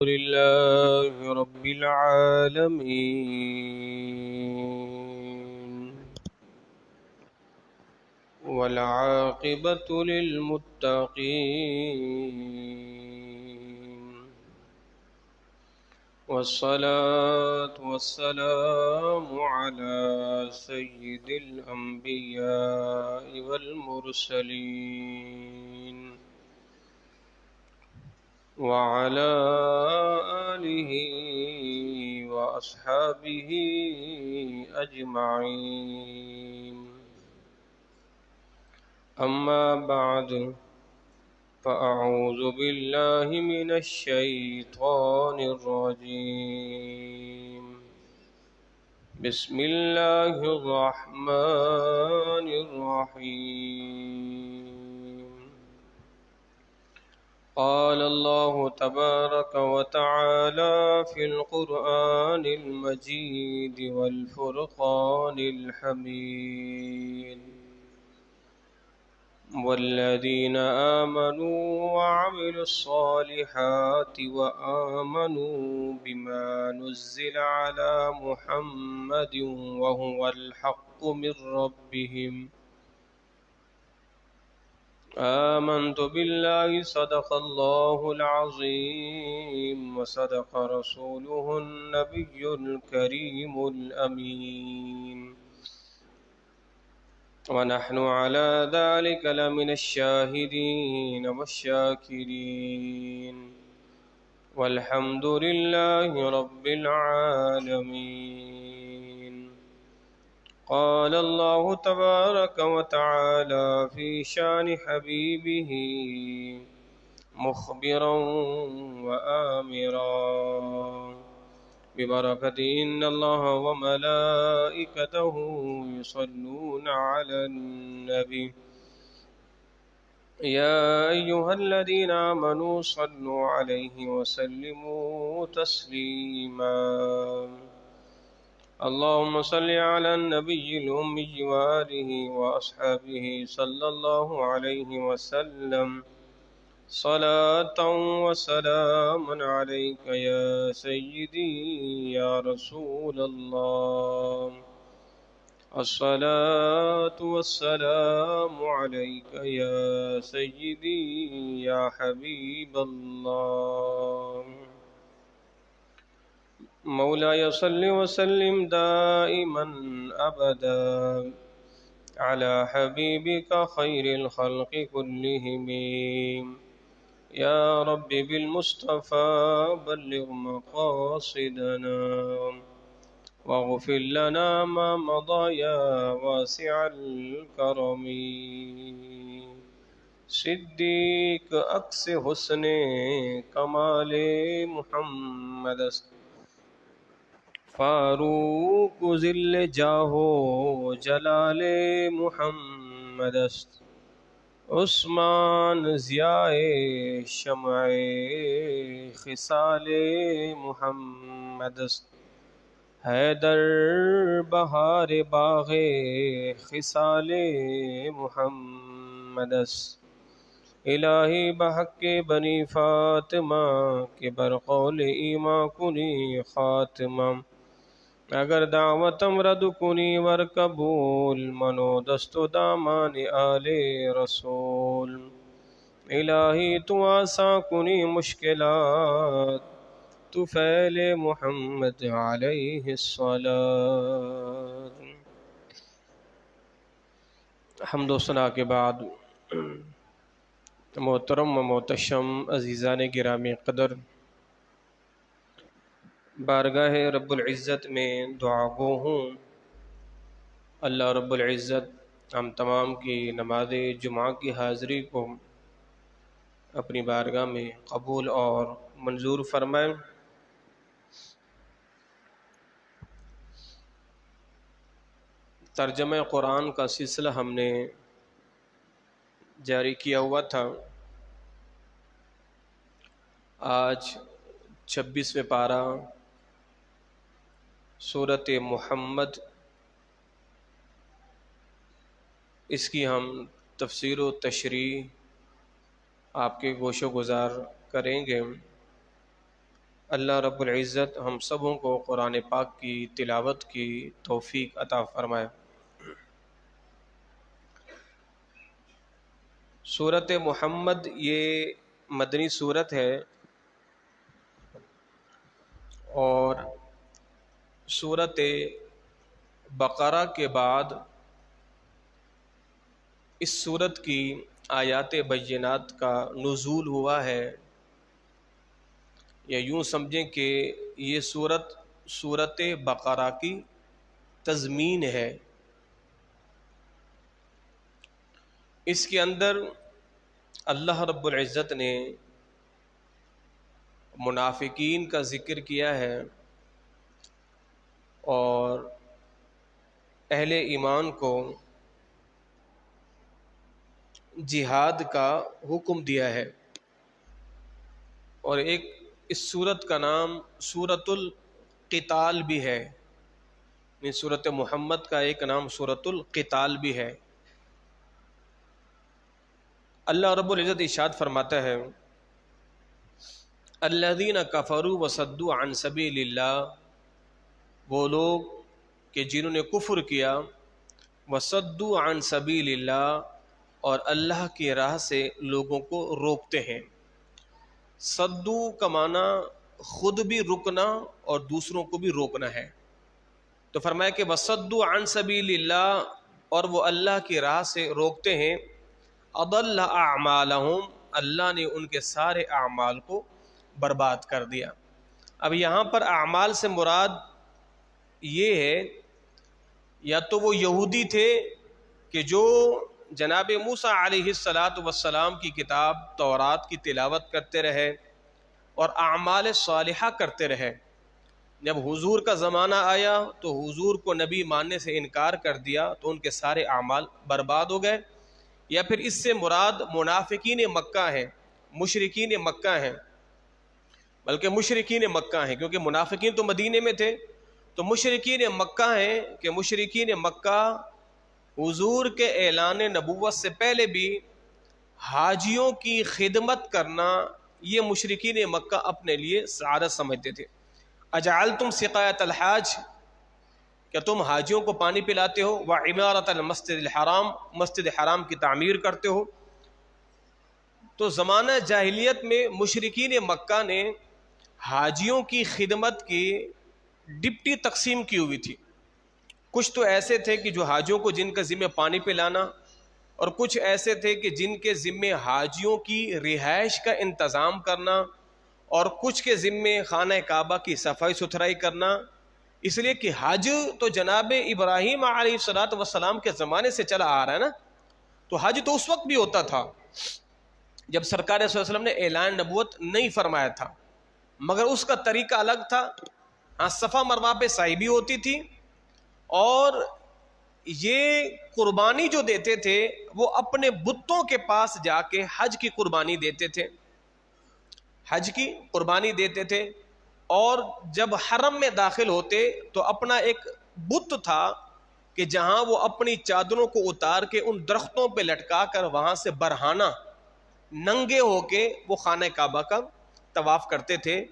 لله رب العالمين والعاقبة للمتقين والصلاة والسلام على سيد الأنبياء والمرسلين وعلى آله وأصحابه أجمعين. أما بعد، فأعوذ بالله من الشيطان الرجيم. بسم الله الرحمن الرحيم. قال الله تبارك وتعالى في القرآن المجيد والفرقان الحميد: والذين آمنوا وعملوا الصالحات وآمنوا بما نزل على محمد وهو الحق من ربهم آمنت بالله صدق الله العظيم وصدق رسوله النبي الكريم الأمين، ونحن على ذلك لمن الشاهدين والشاكرين، والحمد لله رب العالمين. قال الله تبارك وتعالى في شان حبيبه مخبرا وآمرا ببركة إن الله وملائكته يصلون على النبي يا أيها الذين آمنوا صلوا عليه وسلموا تسليما. اللهم صل على النبي الأمي وآله وأصحابه صلى الله عليه وسلم صلاة وسلام عليك يا سيدي يا رسول الله. الصلاة والسلام عليك يا سيدي يا حبيب الله. مولاي صل وسلم دائما أبدا على حبيبك خير الخلق كلهم. يا رب بالمصطفى بلغ مقاصدنا واغفر لنا ما مضى يا واسع الكرم. صدیق عکس حسن کمال محمد است، فاروق ذل جاہو جلال محمد است، عثمان ضیاء شمع خصال محمد است، حیدر بہار باغ خصال محمد است. الہی بحق بنی فاطمہ کے برقول ایمان کنی خاتمہ، اگر دعوتم رد کنی ور قبول منو دست و دامان آل رسول. الہی تو آسان کنی مشکلات، تو فعل محمد علیہ الصلاۃ. حمد و ثنا کے بعد محترم و محتشم عزیزان گرامی قدر، بارگاہ رب العزت میں دعا گو ہوں. اللہ رب العزت ہم تمام کی نماز جمعہ کی حاضری کو اپنی بارگاہ میں قبول اور منظور فرمائیں. ترجمہ قرآن کا سلسلہ ہم نے جاری کیا ہوا تھا. آج 26ویں پارہ سورۃ محمد، اس کی ہم تفسیر و تشریح آپ کے گوش و گزار کریں گے. اللہ رب العزت ہم سبوں کو قرآن پاک کی تلاوت کی توفیق عطا فرمائے۔ سورۃ محمد یہ مدنی سورت ہے، اور سورۃ بقرہ کے بعد اس سورت کی آیات بینات کا نزول ہوا ہے، یا یوں سمجھیں کہ یہ سورت بقرہ کی تضمین ہے۔ اس کے اندر اللہ رب العزت نے منافقین کا ذکر کیا ہے، اور اہل ایمان کو جہاد کا حکم دیا ہے، اور ایک اس سورت کا نام سورۃ القتال بھی ہے، سورۃ محمد کا ایک نام سورۃ القتال بھی ہے۔ اللہ رب العزت ارشاد فرماتا ہے، الذین کفروا وصدوا عن سبیل اللہ، وہ لوگ کہ جنہوں نے کفر کیا، وصدوا عن سبیل اللہ، اور اللہ کی راہ سے لوگوں کو روکتے ہیں۔ صدو کا معنی خود بھی رکنا اور دوسروں کو بھی روکنا ہے، تو فرمایا کہ وصدوا عن سبیل اللہ، اور وہ اللہ کی راہ سے روکتے ہیں۔ اضل اعمالہم، اللہ نے ان کے سارے اعمال کو برباد کر دیا۔ اب یہاں پر اعمال سے مراد یہ ہے، یا تو وہ یہودی تھے کہ جو جناب موسیٰ علیہ السلام کی کتاب تورات کی تلاوت کرتے رہے اور اعمال صالحہ کرتے رہے، جب حضور کا زمانہ آیا تو حضور کو نبی ماننے سے انکار کر دیا تو ان کے سارے اعمال برباد ہو گئے، یا پھر اس سے مراد منافقین مکہ ہیں، مشرکین مکہ ہیں، بلکہ مشرکین مکہ ہیں، کیونکہ منافقین تو مدینے میں تھے، تو مشرکین مکہ ہیں کہ مشرکین مکہ حضور کے اعلان نبوت سے پہلے بھی حاجیوں کی خدمت کرنا یہ مشرکین مکہ اپنے لیے سعادت سمجھتے تھے۔ اجعلتم سقایۃ الحاج، کیا تم حاجیوں کو پانی پلاتے ہو، وعمارۃ المسجد الحرام، مسجد حرام کی تعمیر کرتے ہو۔ تو زمانہ جاہلیت میں مشرکین مکہ نے حاجیوں کی خدمت کی ڈپٹی تقسیم کی ہوئی تھی۔ کچھ تو ایسے تھے کہ جو حاجیوں کو جن کا ذمہ پانی پلانا، اور کچھ ایسے تھے کہ جن کے ذمے حاجیوں کی رہائش کا انتظام کرنا، اور کچھ کے ذمے خانہ کعبہ کی صفائی ستھرائی کرنا، اس لیے کہ حج تو جناب ابراہیم علیہ السلام کے زمانے سے چلا آ رہا ہے نا، تو حج تو اس وقت بھی ہوتا تھا جب سرکار صلی اللہ علیہ وسلم نے اعلان نبوت نہیں فرمایا تھا، مگر اس کا طریقہ الگ تھا۔ ہاں، صفا مروہ پہ سعی بھی ہوتی تھی، اور یہ قربانی جو دیتے تھے وہ اپنے بتوں کے پاس جا کے حج کی قربانی دیتے تھے، حج کی قربانی دیتے تھے، اور جب حرم میں داخل ہوتے تو اپنا ایک بت تھا کہ جہاں وہ اپنی چادروں کو اتار کے ان درختوں پہ لٹکا کر وہاں سے برہانہ ننگے ہو کے وہ خانہ کعبہ کا طواف کرتے تھے،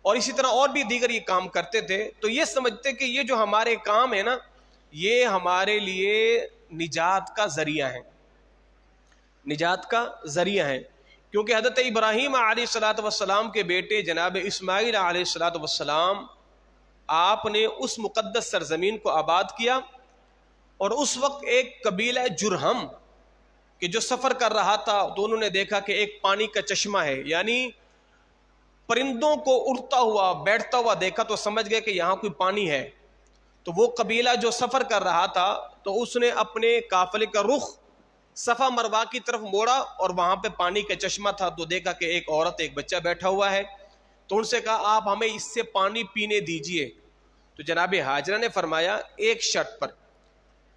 اور اسی طرح اور بھی دیگر یہ کام کرتے تھے۔ تو یہ سمجھتے کہ یہ جو ہمارے کام ہے نا، یہ ہمارے لیے نجات کا ذریعہ ہے، نجات کا ذریعہ ہے، کیونکہ حضرت ابراہیم علیہ السلام کے بیٹے جناب اسماعیل علیہ السلام، آپ نے اس مقدس سرزمین کو آباد کیا، اور اس وقت ایک قبیلہ جرہم کہ جو سفر کر رہا تھا تو انہوں نے دیکھا کہ ایک پانی کا چشمہ ہے، یعنی پرندوں کو اڑتا ہوا بیٹھتا ہوا دیکھا تو سمجھ گئے کہ یہاں کوئی پانی ہے۔ تو وہ قبیلہ جو سفر کر رہا تھا تو اس نے اپنے قافلے کا رخ صفا مروہ کی طرف موڑا، اور وہاں پہ پانی کا چشمہ تھا تو دیکھا کہ ایک عورت ایک بچہ بیٹھا ہوا ہے، تو ان سے کہا آپ ہمیں اس سے پانی پینے دیجئے۔ تو جناب ہاجرہ نے فرمایا ایک شرط پر،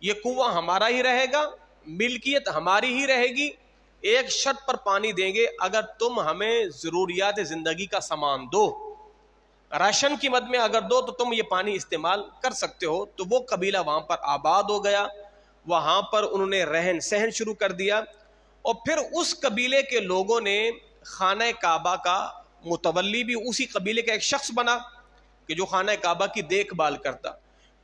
یہ کنواں ہمارا ہی رہے گا، ملکیت ہماری ہی رہے گی، ایک شرط پر پانی دیں گے، اگر تم ہمیں ضروریات زندگی کا سامان دو، راشن کی مد میں اگر دو تو تم یہ پانی استعمال کر سکتے ہو۔ تو وہ قبیلہ وہاں پر آباد ہو گیا، وہاں پر انہوں نے رہن سہن شروع کر دیا، اور پھر اس قبیلے کے لوگوں نے خانہ کعبہ کا متولی بھی اسی قبیلے کا ایک شخص بنا کہ جو خانہ کعبہ کی دیکھ بھال کرتا.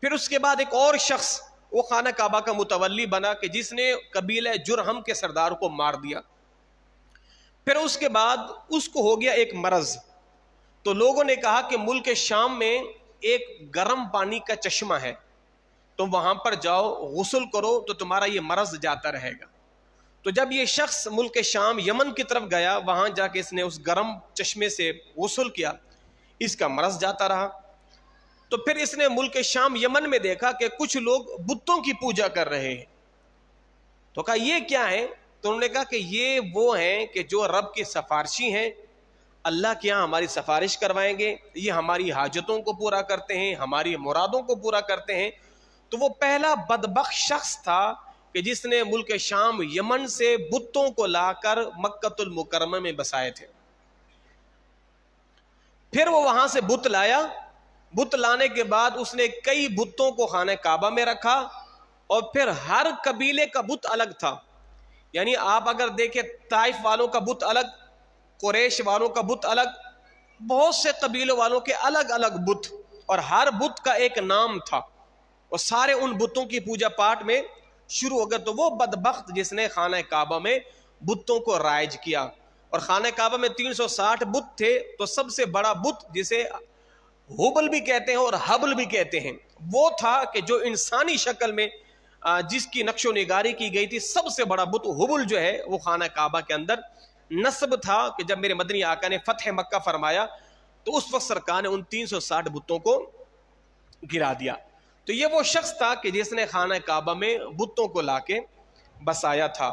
پھر اس کے بعد ایک اور شخص وہ خانہ کعبہ کا متولی بنا کہ جس نے قبیلہ جرہم کے سردار کو مار دیا. پھر اس کے بعد اس کو ہو گیا ایک مرض. تو لوگوں نے کہا کہ ملک شام میں ایک گرم پانی کا چشمہ ہے، تم وہاں پر جاؤ غسل کرو تو تمہارا یہ مرض جاتا رہے گا. تو جب یہ شخص ملک شام یمن کی طرف گیا، وہاں جا کے اس نے اس گرم چشمے سے غسل کیا، اس کا مرض جاتا رہا. تو پھر اس نے ملک شام یمن میں دیکھا کہ کچھ لوگ بتوں کی پوجا کر رہے ہیں. تو کہا یہ کیا ہے؟ تو انہوں نے کہا کہ یہ وہ ہیں کہ جو رب کے سفارشی ہیں، اللہ کے یہاں ہماری سفارش کروائیں گے، یہ ہماری حاجتوں کو پورا کرتے ہیں، ہماری مرادوں کو پورا کرتے ہیں. تو وہ پہلا بدبخت شخص تھا کہ جس نے ملک شام یمن سے بتوں کو لا کر مکۃ المکرمہ میں بسائے تھے. پھر وہ وہاں سے بت لایا. بت لانے کے بعد اس نے کئی بتوں کو خانہ کعبہ میں رکھا، اور پھر ہر قبیلے کا بت الگ تھا. یعنی آپ اگر دیکھیں طائف والوں کا بت الگ، قریش والوں کا بت الگ، بہت سے قبیلوں والوں کے الگ الگ بت، اور ہر بت کا ایک نام تھا، اور سارے ان بتوں کی پوجا پاٹ میں شروع ہو گئے. تو وہ بدبخت جس نے خانہ کعبہ میں بتوں کو رائج کیا، اور خانہ کعبہ میں 360 بت تھے، تو سب سے بڑا بت جسے ہوبل بھی کہتے ہیں اور حبل بھی کہتے ہیں، وہ تھا کہ جو انسانی شکل میں جس کی نقش و نگاری کی گئی تھی. سب سے بڑا بت حبل جو ہے وہ خانہ کعبہ کے اندر نصب تھا کہ جب میرے مدنی آقا نے فتح مکہ فرمایا تو اس وقت سرکار نے ان 360 بتوں کو گرا دیا. تو یہ وہ شخص تھا کہ جس نے خانہ کعبہ میں بتوں کو لا کے بسایا تھا.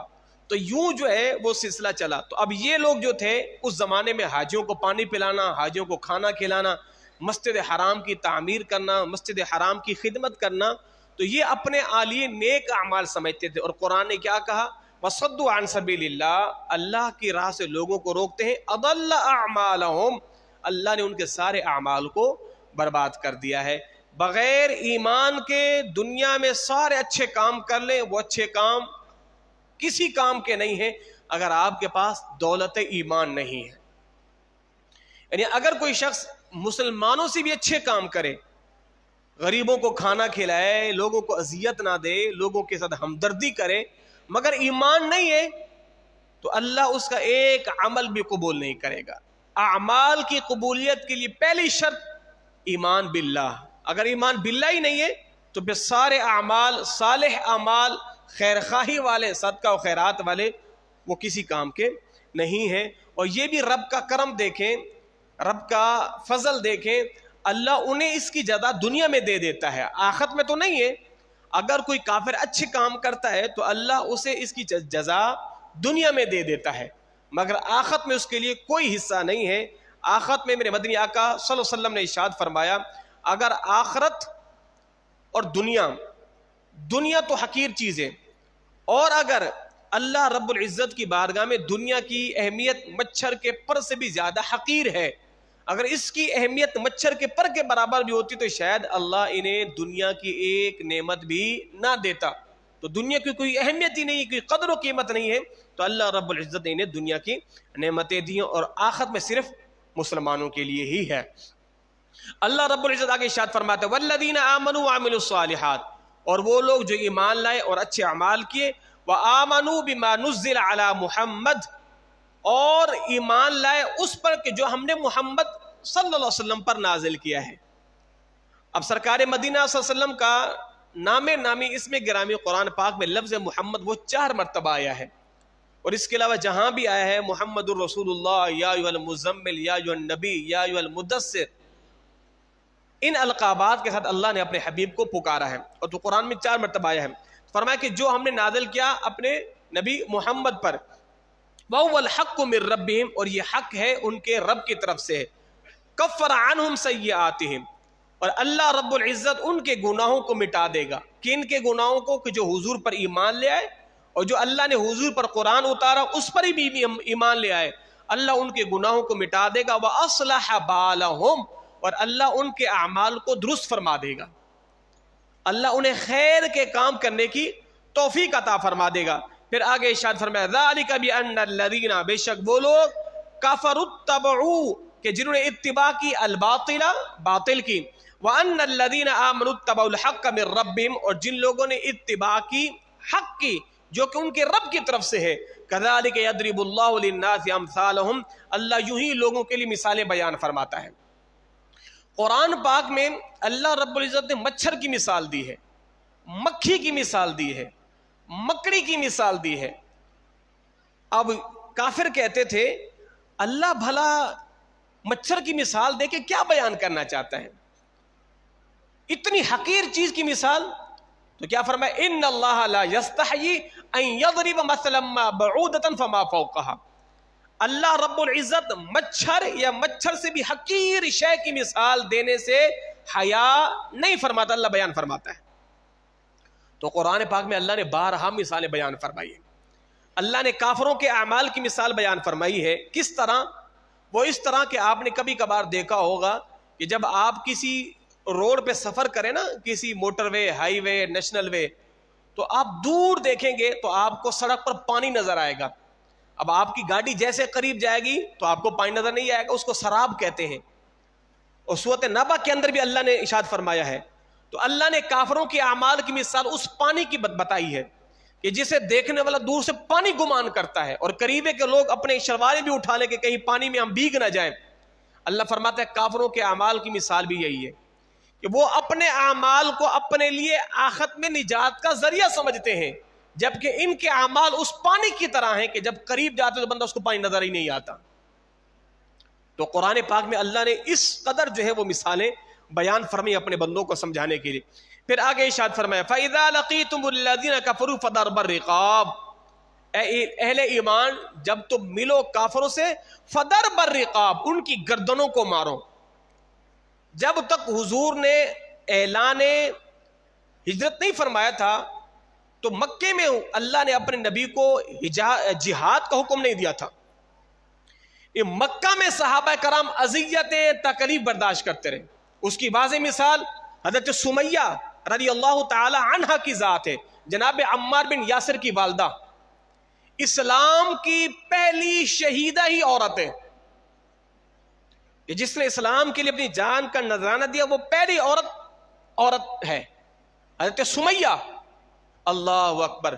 تو یوں جو ہے وہ سلسلہ چلا. تو اب یہ لوگ جو تھے اس زمانے میں حاجیوں کو پانی پلانا، حاجیوں کو کھانا کھلانا، مسجد حرام کی تعمیر کرنا، مسجد حرام کی خدمت کرنا، تو یہ اپنے عالی نیک اعمال سمجھتے تھے. اور قرآن نے کیا کہا؟ وَصَدُّوا عَن سَبِيلِ اللَّهِ، اللہ کی راہ سے لوگوں کو روکتے ہیں. أَضَلَّ أَعْمَالَهُمْ، اللہ نے ان کے سارے اعمال کو برباد کر دیا ہے. بغیر ایمان کے دنیا میں سارے اچھے کام کر لیں، وہ اچھے کام کسی کام کے نہیں ہیں اگر آپ کے پاس دولت ایمان نہیں ہے. یعنی اگر کوئی شخص مسلمانوں سے بھی اچھے کام کرے، غریبوں کو کھانا کھلائے، لوگوں کو اذیت نہ دے، لوگوں کے ساتھ ہمدردی کرے، مگر ایمان نہیں ہے تو اللہ اس کا ایک عمل بھی قبول نہیں کرے گا. اعمال کی قبولیت کے لیے پہلی شرط ایمان باللہ. اگر ایمان باللہ ہی نہیں ہے تو پھر سارے اعمال، صالح اعمال، خیر خواہی والے، صدقہ و خیرات والے، وہ کسی کام کے نہیں ہیں. اور یہ بھی رب کا کرم دیکھیں، رب کا فضل دیکھیں، اللہ انہیں اس کی جزا دنیا میں دے دیتا ہے، آخرت میں تو نہیں ہے. اگر کوئی کافر اچھے کام کرتا ہے تو اللہ اسے اس کی جزا دنیا میں دے دیتا ہے، مگر آخرت میں اس کے لیے کوئی حصہ نہیں ہے. آخرت میں میرے مدنی آقا صلی اللہ علیہ وسلم نے ارشاد فرمایا، اگر آخرت اور دنیا تو حقیر چیز ہے، اور اگر اللہ رب العزت کی بارگاہ میں دنیا کی اہمیت مچھر کے پر سے بھی زیادہ حقیر ہے، اگر اس کی اہمیت مچھر کے پر کے برابر بھی ہوتی تو شاید اللہ انہیں دنیا کی ایک نعمت بھی نہ دیتا. تو دنیا کی کوئی اہمیت ہی نہیں، کوئی قدر و قیمت نہیں ہے، تو اللہ رب العزت نے انہیں دنیا کی نعمتیں دی، اور آخرت میں صرف مسلمانوں کے لیے ہی ہے. اللہ رب العزت آگے ارشاد فرماتے ہیں والذین آمنوا وعملوا الصالحات، اور وہ لوگ جو ایمان لائے اور اچھے اعمال کیے، وآمنوا بما نزل علی محمد، اور ایمان لائے اس پر کہ جو ہم نے محمد صلی اللہ علیہ وسلم پر نازل کیا ہے. اب سرکار مدینہ صلی اللہ علیہ وسلم کا نامی اس میں گرامی قرآن پاک میں لفظ محمد وہ 4 مرتبہ آیا ہے، اور اس کے علاوہ جہاں بھی آیا ہے محمد الرسول اللہ، یا ایھا المزمل، یا ایھا النبی، یا ایھا المدثر، ان القابات کے ساتھ اللہ نے اپنے حبیب کو پکارا ہے. اور تو قرآن میں 4 مرتبہ آیا ہے. فرمایا کہ جو ہم نے نازل کیا اپنے نبی محمد پر، وَهُوَ الْحَقُّ مِن رَبِّهِمْ، اور یہ حق ہے ان کے رب کی طرف سے، کفر عنہم سیئاتہم، اور اللہ رب العزت ان کے گناہوں کو مٹا دے گا. کن کے گناہوں کو؟ کہ جو حضور پر ایمان لے آئے، اور جو اللہ نے حضور پر قرآن اتارا اس پر بھی ایمان لے آئے، اللہ ان کے گناہوں کو مٹا دے گا. وَأَصْلَحَ بَالَهُمْ، اور اللہ ان کے اعمال کو درست فرما دے گا، اللہ انہیں خیر کے کام کرنے کی توفیق عطا فرما دے گا. پھر آگے ارشاد فرمایا ذَلِكَ بِأَنَّ الَّذِينَ، بے شک وہ لوگ، كَفَرُوا اتَّبَعُوا، کہ جنہوں نے اتباع کی الباطل باطل کی، وَأَنَّ الَّذِينَ آمَنُوا اتَّبَعُوا الْحَقَّ مِن رَبِّهِمْ، اور جن لوگوں نے اتباع کی حق کی جو کہ ان کے رب کی طرف سے ہے، كَذَلِكَ يَضْرِبُ اللَّهُ لِلنَّاسِ أَمْثَالَهُمْ، اللہ یوں ہی لوگوں کے لیے مثالیں بیان فرماتا ہے۔ قرآن پاک میں اللہ رب العزت نے مچھر کی مثال دی ہے، مکھی کی مثال دی ہے، مکڑی کی مثال دی ہے۔ اب کافر کہتے تھے اللہ بھلا مچھر کی مثال دے کے کیا بیان کرنا چاہتا ہے، اتنی حقیر چیز کی مثال؟ تو کیا فرمایا، ان اللہ لا یستحیی ان یضرب مثلا ما بعودۃ فما فوقها، اللہ رب العزت مچھر یا مچھر سے بھی حقیر شے کی مثال دینے سے حیا نہیں فرماتا، اللہ بیان فرماتا ہے۔ تو قرآن پاک میں اللہ نے بارہا مثالیں بیان فرمائی ہیں۔ اللہ نے کافروں کے اعمال کی مثال بیان فرمائی ہے، کس طرح؟ وہ اس طرح کہ آپ نے کبھی کبھار دیکھا ہوگا کہ جب آپ کسی روڈ پہ سفر کریں نا، کسی موٹر وے، ہائی وے، نیشنل وے، تو آپ دور دیکھیں گے تو آپ کو سڑک پر پانی نظر آئے گا۔ اب آپ کی گاڑی جیسے قریب جائے گی تو آپ کو پانی نظر نہیں آئے گا، اس کو سراب کہتے ہیں۔ اور سورۃ نبأ کے اندر بھی اللہ نے ارشاد فرمایا ہے۔ تو اللہ نے کافروں کے اعمال کی مثال اس پانی کی بتائی ہے کہ جسے دیکھنے والا دور سے پانی گمان کرتا ہے، اور قریب ہے کہ لوگ اپنے شلواریں بھی اٹھا لیں کہ کہیں پانی میں ہم بھیگ نہ جائیں۔ اللہ فرماتا ہے کافروں کے اعمال کی مثال بھی یہی ہے کہ وہ اپنے اعمال کو اپنے لیے آخرت میں نجات کا ذریعہ سمجھتے ہیں، جبکہ ان کے اعمال اس پانی کی طرح ہیں کہ جب قریب جاتے تو بندہ اس کو پانی نظر ہی نہیں آتا۔ تو قرآن پاک میں اللہ نے اس قدر جو ہے وہ مثالیں بیان فرمائی اپنے بندوں کو سمجھانے کے لیے۔ پھر آگے ارشاد فرمایا فَإِذَا لَقِيتُمُ الَّذِينَ كَفَرُوا فَضَرْبَ الرِّقَابِ، اے اہل ایمان جب تم ملو کافروں سے، فَضَرْبَ الرِّقَابِ، ان کی گردنوں کو مارو۔ جب تک حضور نے اعلان ہجرت نہیں فرمایا تھا تو مکے میں اللہ نے اپنے نبی کو جہاد کا حکم نہیں دیا تھا۔ یہ مکہ میں صحابہ کرام اذیتیں تکلیف برداشت کرتے رہے۔ اس کی واضح مثال حضرت سمیہ رضی اللہ تعالی عنہ کی ذات ہے، جناب عمار بن یاسر کی والدہ، اسلام کی پہلی شہیدہ ہی عورت ہے کہ جس نے اسلام کے لیے اپنی جان کا نذرانہ دیا، وہ پہلی عورت ہے حضرت سمیہ۔ اللہ اکبر،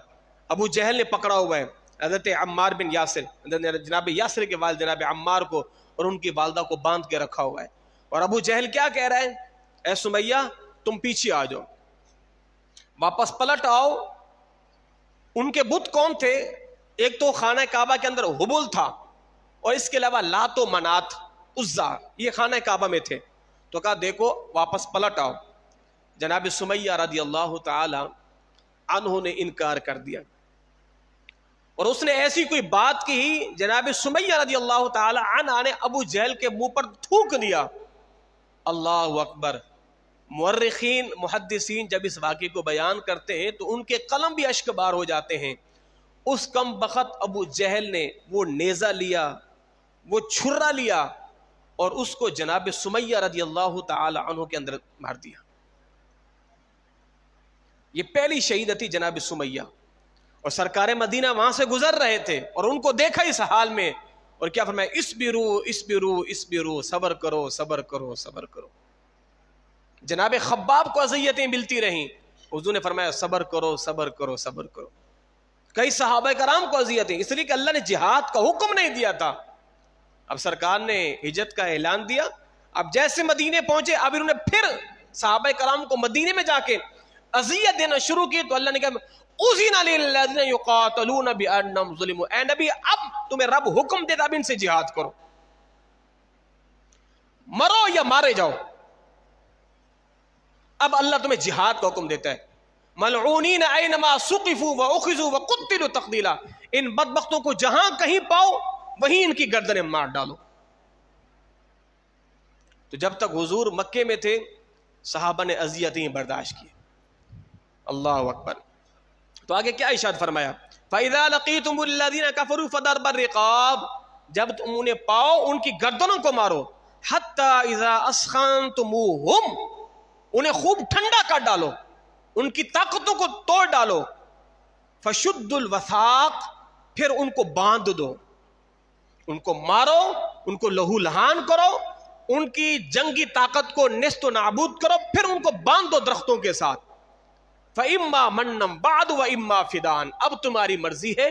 ابو جہل نے پکڑا ہوا ہے حضرت عمار بن یاسر، جناب یاسر کے والد جناب عمار کو اور ان کی والدہ کو باندھ کے رکھا ہوا ہے، اور ابو جہل کیا کہہ رہا ہے، اے سمیہ تم پیچھے آ جاؤ، واپس پلٹ آؤ۔ ان کے بت کون تھے؟ ایک تو خانہ کعبہ کے اندر ہبل تھا، اور اس کے علاوہ لات و منات، عزا، یہ خانہ کعبہ میں تھے۔ تو کہا دیکھو واپس پلٹ آؤ۔ جناب سمیہ رضی اللہ تعالی عنہ نے انکار کر دیا، اور اس نے ایسی کوئی بات کی جناب سمیہ رضی اللہ تعالی عنہ نے ابو جہل کے منہ پر تھوک دیا۔ اللہ اکبر، مورخین محدثین جب اس واقعے کو بیان کرتے ہیں تو ان کے قلم بھی اشک بار ہو جاتے ہیں۔ اس کم بخت ابو جہل نے وہ نیزہ لیا، وہ چھرا لیا، اور اس کو جناب سمیہ رضی اللہ تعالی عنہ کے اندر مار دیا۔ یہ پہلی شہید تھی جناب سمیہ، اور سرکار مدینہ وہاں سے گزر رہے تھے اور ان کو دیکھا اس حال میں، اور کیا فرمایا، اسبرو اسبرو اسبرو، صبر کرو صبر کرو صبر کرو۔ جناب خباب کو اذیتیں ملتی رہیں، حضور نے فرمایا صبر کرو صبر کرو صبر کرو۔ کئی صحابہ کرام کو اذیتیں، اس لیے کہ اللہ نے جہاد کا حکم نہیں دیا تھا۔ اب سرکار نے ہجرت کا اعلان دیا، اب جیسے مدینے پہنچے اب انہوں نے پھر صحابہ کرام کو مدینے میں جا کے اذیت دینا شروع کی، تو اللہ نے کہا اذن للذین یقاتلون بانہم ظلموا، اے نبی اب تمہیں رب حکم دیتا اب ان سے جہاد کرو، مرو یا مارے جاؤ۔ اب اللہ تمہیں جہاد کا حکم دیتا ہے، ملعونین اینما ثقفوا واخذوا وقتلوا تقتیلا، ان بدبختوں کو جہاں کہیں پاؤ وہیں ان کی گردنیں مار ڈالو۔ تو جب تک حضور مکے میں تھے صحابہ نے اذیتیں برداشت کی۔ اللہ اکبر۔ تو آگے کیا ارشاد فرمایا، فَإِذَا لَقِيتُمُ الَّذِينَ كَفَرُوا فَضَرْبَ الرِّقَابِ، جب تم انہیں پاؤ ان کی گردنوں کو مارو، حَتَّى إِذَا أَسْخَنْتُمُوهُمْ، انہیں خوب ٹھنڈا کر ڈالو، ان کی طاقتوں کو توڑ ڈالو، فَشُدُّ الْوَثَاقِ، پھر ان کو باندھ دو، ان کو مارو ان کو لہو لہان کرو، ان کی جنگی طاقت کو نیست و نابود کرو، پھر ان کو باندھ دو درختوں کے ساتھ. فَإِمَّا مَنًّا بَعْدُ وَإِمَّا فِدَانٍ، اب تمہاری مرضی ہے،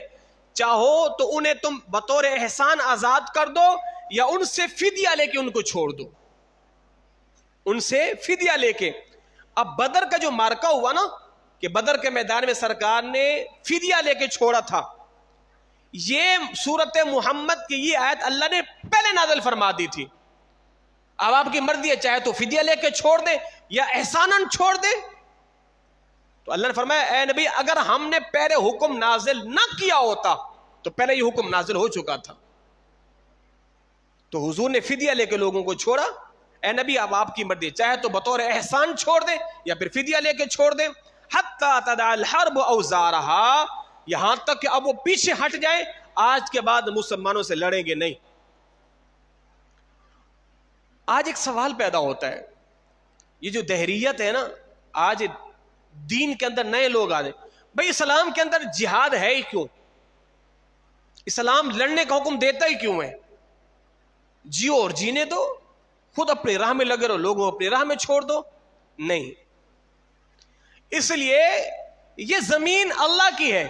چاہو تو انہیں تم بطور احسان آزاد کر دو یا ان سے فدیہ لے کے ان کو چھوڑ دو، ان سے فدیہ لے کے. اب بدر کا جو مارکہ ہوا نا، کہ بدر کے میدان میں سرکار نے فدیہ لے کے چھوڑا تھا، یہ سورت محمد کی یہ آیت اللہ نے پہلے نازل فرما دی تھی. اب آپ کی مرضی ہے، چاہے تو فدیہ لے کے چھوڑ دے یا احساناً چھوڑ دے. تو اللہ نے فرمایا اے نبی اگر ہم نے پہلے حکم نازل نہ کیا ہوتا تو پہلے یہ حکم نازل ہو چکا تھا. تو حضور نے فدیہ لے کے لوگوں کو چھوڑا. اے نبی اب آپ کی مرضی، چاہے تو بطور احسان چھوڑ دے یا پھر فدیہ لے کے چھوڑ دے. حتی تدع الحرب اوزارہا، یہاں تک کہ اب وہ پیچھے ہٹ جائیں، آج کے بعد مسلمانوں سے لڑیں گے نہیں. آج ایک سوال پیدا ہوتا ہے، یہ جو دہریت ہے نا، آج دین کے اندر نئے لوگ آ جائیں. بھئی اسلام کے اندر جہاد ہے ہی کیوں؟ اسلام لڑنے کا حکم دیتا ہی کیوں ہے؟ جیو اور جینے دو، خود اپنی راہ میں لگے رہو، لوگوں اپنی راہ میں چھوڑ دو. نہیں، اس لیے یہ زمین اللہ کی ہے،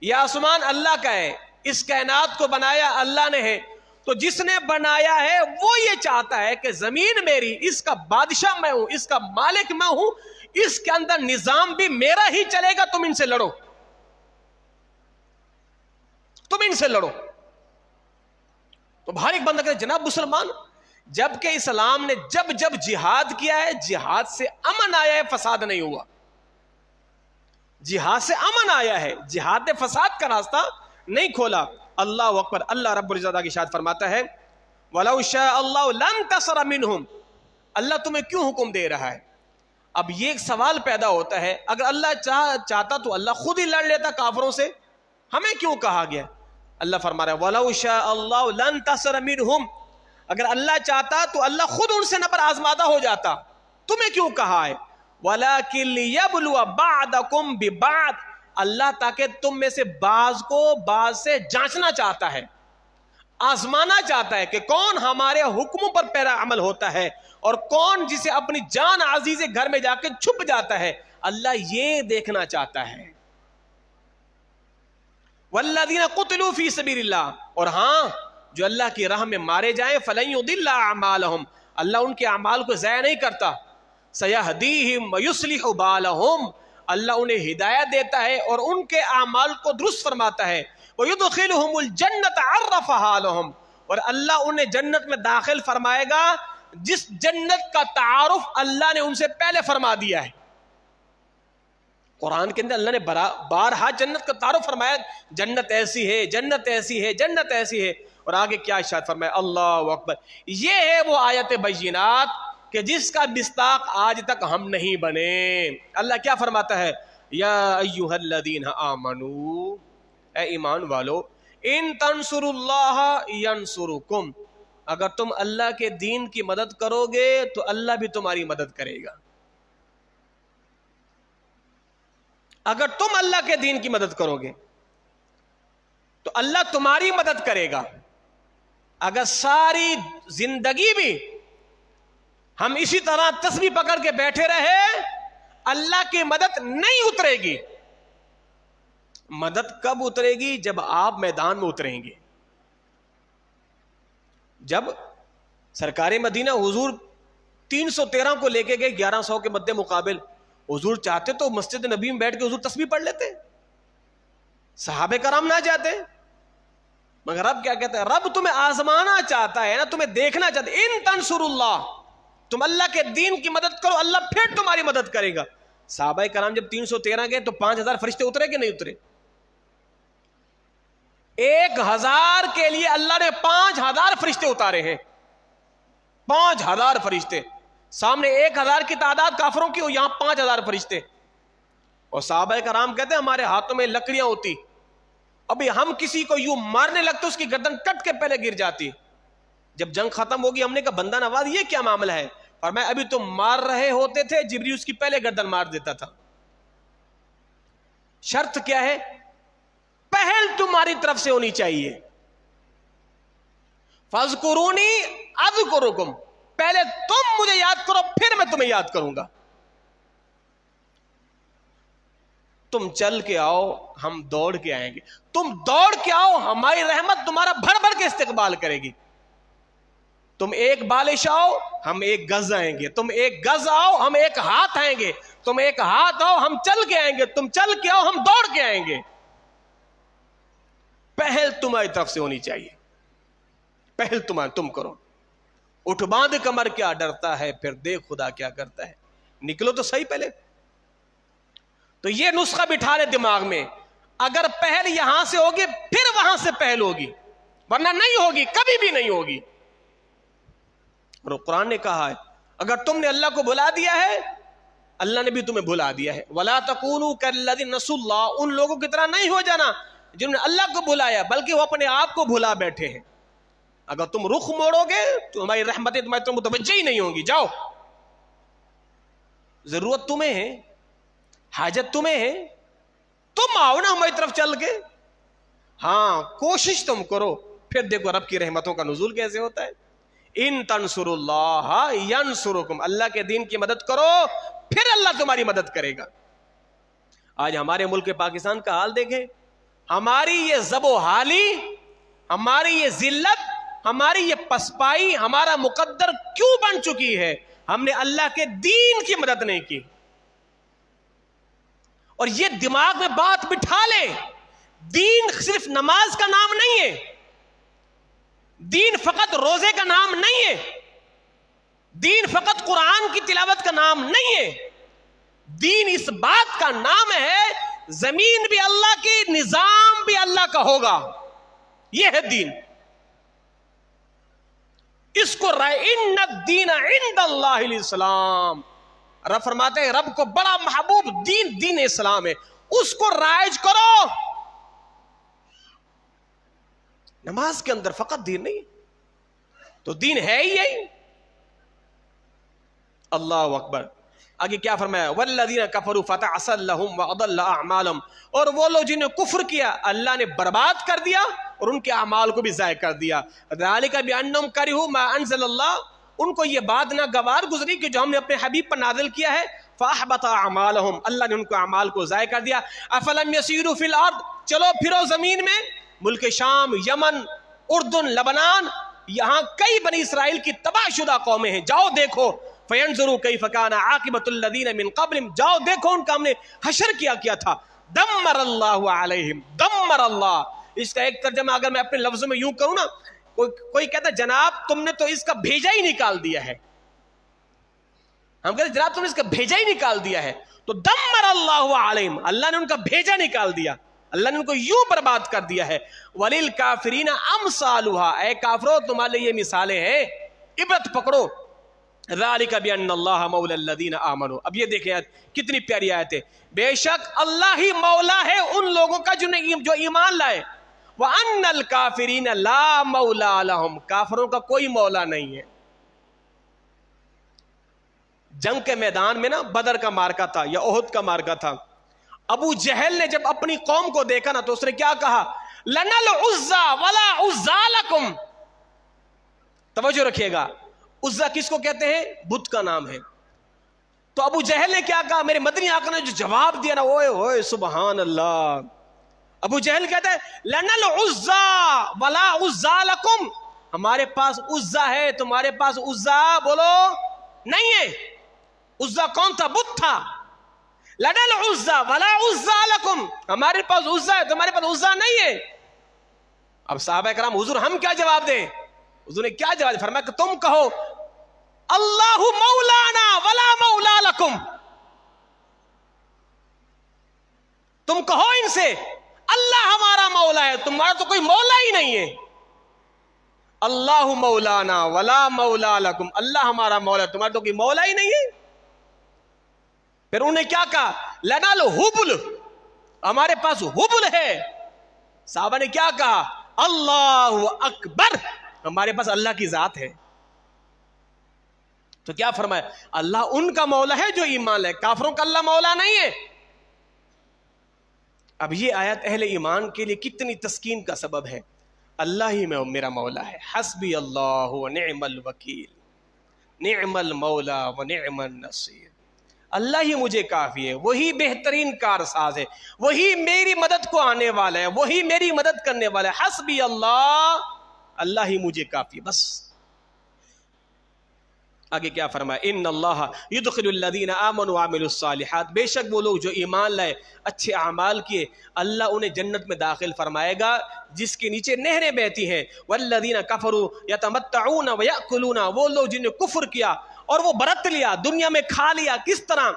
یہ آسمان اللہ کا ہے، اس کائنات کو بنایا اللہ نے ہے. تو جس نے بنایا ہے وہ یہ چاہتا ہے کہ زمین میری، اس کا بادشاہ میں ہوں، اس کا مالک میں ہوں، اس کے اندر نظام بھی میرا ہی چلے گا. تم ان سے لڑو، تم ان سے لڑو. تو باہر ایک بندہ کہتے جناب مسلمان، جبکہ اسلام نے جب جب جہاد کیا ہے، جہاد سے امن آیا ہے، فساد نہیں ہوا. جہاد سے امن آیا ہے، جہاد نے فساد کا راستہ نہیں کھولا. اللہ اکبر. اللہ رب العزت کی شاد فرماتا ہے وَلَوْ شَاءَ اللَّهُ لَانْتَصَرَ مِنْهُمْ. اللہ تمہیں کیوں حکم دے رہا ہے؟ اب یہ ایک سوال پیدا ہوتا ہے، اگر اللہ چاہتا تو اللہ خود ہی لڑ لیتا کافروں سے، ہمیں کیوں کہا گیا؟ اللہ فرما رہا ہے وَلَوْ شَاءَ اللَّهُ لَانْتَصَرَ مِنْهُمْ. اگر اللہ چاہتا تو اللہ خود ان سے نبر آزمادہ ہو جاتا، تمہیں کیوں کہا ہے؟ وَلَكِنْ لِيَبْلُوَ بَعْضَكُمْ بِبَعْضٍ. اللہ تاکہ تم میں سے بعض کو بعض سے جانچنا چاہتا ہے، آزمانا چاہتا ہے کہ کون ہمارے حکموں پر پیرا عمل ہوتا ہے اور کون جسے اپنی جان عزیز گھر میں جا کے چھپ جاتا ہے. اللہ یہ دیکھنا چاہتا ہے. والذین قتلوا فی سبیل اللہ، اور ہاں جو اللہ کی راہ میں مارے جائیں، فلن یضل اعمالہم، اللہ ان کے اعمال کو ضائع نہیں کرتا. سیہدیہم ویصلح بالہم، اللہ انہیں ہدایت دیتا ہے اور ان کے اعمال کو درست فرماتا ہے. وَيُدْخِلُهُمُ الْجَنَّةَ عَرَّفَهَا لَهُمْ، اور اللہ انہیں جنت میں داخل فرمائے گا جس جنت کا تعارف اللہ نے ان سے پہلے فرما دیا ہے. قرآن کے اندر اللہ نے بارہا جنت کا تعارف فرمایا، جنت ایسی ہے، جنت ایسی ہے، جنت ایسی ہے. اور آگے کیا ارشاد فرمایا؟ اللہ اکبر. یہ ہے وہ آیت بینات کہ جس کا مصداق آج تک ہم نہیں بنے. اللہ کیا فرماتا ہے؟ یا ایھا الذین آمنو، اے ایمان والو، ان تنصروا اللہ ینصرکم، اگر تم اللہ کے دین کی مدد کرو گے تو اللہ بھی تمہاری مدد کرے گا. اگر تم اللہ کے دین کی مدد کرو گے تو اللہ تمہاری مدد کرے گا. اگر ساری زندگی بھی ہم اسی طرح تسبیح پکڑ کے بیٹھے رہے، اللہ کی مدد نہیں اترے گی. مدد کب اترے گی؟ جب آپ میدان میں اتریں گے. جب سرکار مدینہ حضور 313 کو لے کے گئے 1100 کے مد مقابل، حضور چاہتے تو مسجد نبی میں بیٹھ کے حضور تسبیح پڑھ لیتے، صحابہ کرام نہ جاتے. مگر رب کیا کہتا ہے؟ رب تمہیں آزمانا چاہتا ہے نا، تمہیں دیکھنا چاہتا ہے. ان تنصروا اللہ، تم اللہ کے دین کی مدد کرو، اللہ پھر تمہاری مدد کرے گا. صحابہ کرام جب 313 گئے تو 5000 فرشتے اترے کہ نہیں اترے؟ 1000 کے لیے اللہ نے 5000 فرشتے اتارے ہیں. 5000 فرشتے، سامنے 1000 کی تعداد کافروں کی ہو، یہاں 5000 فرشتے. اور صحابہ کرام کہتے ہیں ہمارے ہاتھوں میں لکڑیاں ہوتی، ابھی ہم کسی کو یوں مارنے لگتے اس کی گردن کٹ کے پہلے گر جاتی. جب جنگ ختم ہوگی ہم نے کہا بندہ نواز یہ کیا معاملہ ہے؟ اور میں ابھی تم مار رہے ہوتے تھے، جبریل اس کی پہلے گردن مار دیتا تھا. شرط کیا ہے؟ پہل تمہاری طرف سے ہونی چاہیے. فَاذْكُرُونِي أَذْكُرُكُمْ، پہلے تم مجھے یاد کرو پھر میں تمہیں یاد کروں گا. تم چل کے آؤ ہم دوڑ کے آئیں گے، تم دوڑ کے آؤ ہماری رحمت تمہارا بھر بھر کے استقبال کرے گی. تم ایک بالش آؤ ہم ایک گز آئیں گے، تم ایک گز آؤ ہم ایک ہاتھ آئیں گے، تم ایک ہاتھ آؤ ہم چل کے آئیں گے، تم چل کے آؤ ہم دوڑ کے آئیں گے. پہل تمہاری طرف سے ہونی چاہیے، پہل تم کرو. اٹھ باندھ کمر کیا ڈرتا ہے، پھر دیکھ خدا کیا کرتا ہے. نکلو تو صحیح پہلے. تو یہ نسخہ بٹھا لے دماغ میں، اگر پہل یہاں سے ہوگی پھر وہاں سے پہل ہوگی، ورنہ نہیں ہوگی، کبھی بھی نہیں ہوگی. اور قرآن نے کہا ہے اگر تم نے اللہ کو بھلا دیا ہے اللہ نے بھی تمہیں بھلا دیا ہے. وَلَا تَكُونُوا كَالَّذِينَ نَسُوا اللَّهَ، ان لوگوں کی طرح نہیں ہو جانا جنہوں نے اللہ کو بھلایا بلکہ وہ اپنے آپ کو بھلا بیٹھے ہیں. اگر تم رخ موڑو گے تو ہماری رحمتیں تمہاری طرف متوجہ ہی نہیں ہوں گی. جاؤ، ضرورت تمہیں ہے، حاجت تمہیں ہے، تم آؤ نا ہماری طرف چل کے. ہاں کوشش تم کرو، پھر دیکھو رب کی رحمتوں کا نزول کیسے ہوتا ہے. ان تنصروا اللہ ینصرکم، اللہ کے دین کی مدد کرو پھر اللہ تمہاری مدد کرے گا. آج ہمارے ملک پاکستان کا حال دیکھیں، ہماری یہ زب و حالی، ہماری یہ ذلت، ہماری یہ پسپائی ہمارا مقدر کیوں بن چکی ہے؟ ہم نے اللہ کے دین کی مدد نہیں کی. اور یہ دماغ میں بات بٹھا لے، دین صرف نماز کا نام نہیں ہے، دین فقط روزے کا نام نہیں ہے، دین فقط قرآن کی تلاوت کا نام نہیں ہے. دین اس بات کا نام ہے زمین بھی اللہ کی، نظام بھی اللہ کا ہوگا. یہ ہے دین. اس کو ان الدین عند اللہ الاسلام، رب فرماتے ہیں رب کو بڑا محبوب دین اسلام ہے، اس کو رائج کرو. نماز کے اندر فقط دین نہیں، تو دین ہے ہی یہی. اللہ اکبر. آگے کیا فرمایا؟ والذین کفروا فتعسا لهم واضل اعمالهم، اور وہ لوگ جنہوں نے کفر کیا اللہ نے برباد کر دیا اور ان کے اعمال کو بھی ضائع کر دیا. ذالک بانہم کرہوا ما انزل اللہ، ان کو یہ بات ناگوار گزری کہ جو ہم نے اپنے حبیب پر نازل کیا ہے. فاحبط اعمالهم، اللہ نے ان کو اعمال کو ضائع کر دیا. افلم یسیروا فی الارض، چلو پھرو زمین میں، ملک شام، یمن، اردن، لبنان، یہاں کئی بنی اسرائیل کی تباہ شدہ قومیں ہیں، جاؤ دیکھو. فینظروا کیف کان عاقبۃ الذین من قبلہم، جاؤ دیکھو ان کا ہم نے حشر کیا تھا. دمر اللہ علیہم، دمر اللہ. اس کا ایک ترجمہ اگر میں اپنے لفظوں میں یوں کروں نا، کوئی کہتا ہے جناب تم نے تو اس کا بھیجا ہی نکال دیا ہے. ہم کہتے ہیں جناب تم نے اس کا بھیجا ہی نکال دیا ہے. تو دمر اللہ علیہم، اللہ نے ان کا بھیجا نکال دیا، اللہ نے ان کو یوں برباد کر دیا ہے. وللکافرین امثالها، اے کافرو تمہارے لیے یہ مثالیں ہیں، عبرت پکڑو. ذالک بان اللہ مولا الذین آمنوا. اب یہ دیکھیں کتنی پیاری آیت ہے. بے شک اللہ ہی مولا ہے ان لوگوں کا جو ایمان لائے. وان الکافرین لا مولا لهم، کافروں کا کوئی مولا نہیں ہے. جنگ کے میدان میں نا بدر کا مارکا تھا یا احد کا مارکا تھا. ابو جہل نے جب اپنی قوم کو دیکھا نا تو اس نے کیا کہا؟ لنا العزى ولا عزى لكم. توجہ رکھیے گا، عزا کس کو کہتے ہیں؟ بت کا نام ہے. تو ابو جہل نے کیا کہا؟ میرے مدنی آقا نے جو جواب دیا نا، اوئے ہوئے سبحان اللہ. ابو جہل کہتا ہے لنا العزى ولا عزى لكم، ہمارے پاس عزا ہے تمہارے پاس عزا بولو نہیں ہے. عزا کون تھا؟ بت تھا. لنا العزى ولا عزى لكم، ہمارے پاس عزا ہے تمہارے پاس عزا نہیں ہے. اب صحابہ کرام حضور ہم کیا جواب دیں؟ حضور نے کیا جواب دیا؟ فرمایا کہ تم کہو اللہ مولانا ولا مولا لکم. تم کہو ان سے اللہ ہمارا مولا ہے، تمہارا تو کوئی مولا ہی نہیں ہے. اللہ مولانا ولا مولا لکم، اللہ ہمارا مولا ہے، تمہارا تو کوئی مولا ہی نہیں ہے. پھر انہوں نے کیا کہا؟ لنا الحبل، ہمارے پاس حبل ہے. صحابہ نے کیا کہا؟ اللہ اکبر، ہمارے پاس اللہ کی ذات ہے. تو کیا فرمایا؟ اللہ ان کا مولا ہے جو ایمان لائے، کافروں کا اللہ مولا نہیں ہے. اب یہ آیت اہل ایمان کے لیے کتنی تسکین کا سبب ہے. اللہ ہی میں میرا مولا ہے. حسبی اللہ و نعم الوکیل، نعم المولا و نعم النصیر. اللہ ہی مجھے کافی ہے، وہی بہترین کارساز ہے، وہی میری مدد کو آنے والا ہے، وہی میری مدد کرنے والا ہے. حسبی اللہ، اللہ ہی مجھے کافی ہے بس. آگے کیا فرمایا؟ ان اللہ یدخل الذین آمنوا وعملوا الصالحات، بے شک وہ لوگ جو ایمان لائے، اچھے اعمال کیے، اللہ انہیں جنت میں داخل فرمائے گا جس کے نیچے نہریں بہتی ہیں. والذین کفروا یتمتعون ویأکلون، وہ لوگ جنہوں نے کفر کیا اور وہ برت لیا، دنیا میں کھا لیا. کس طرح؟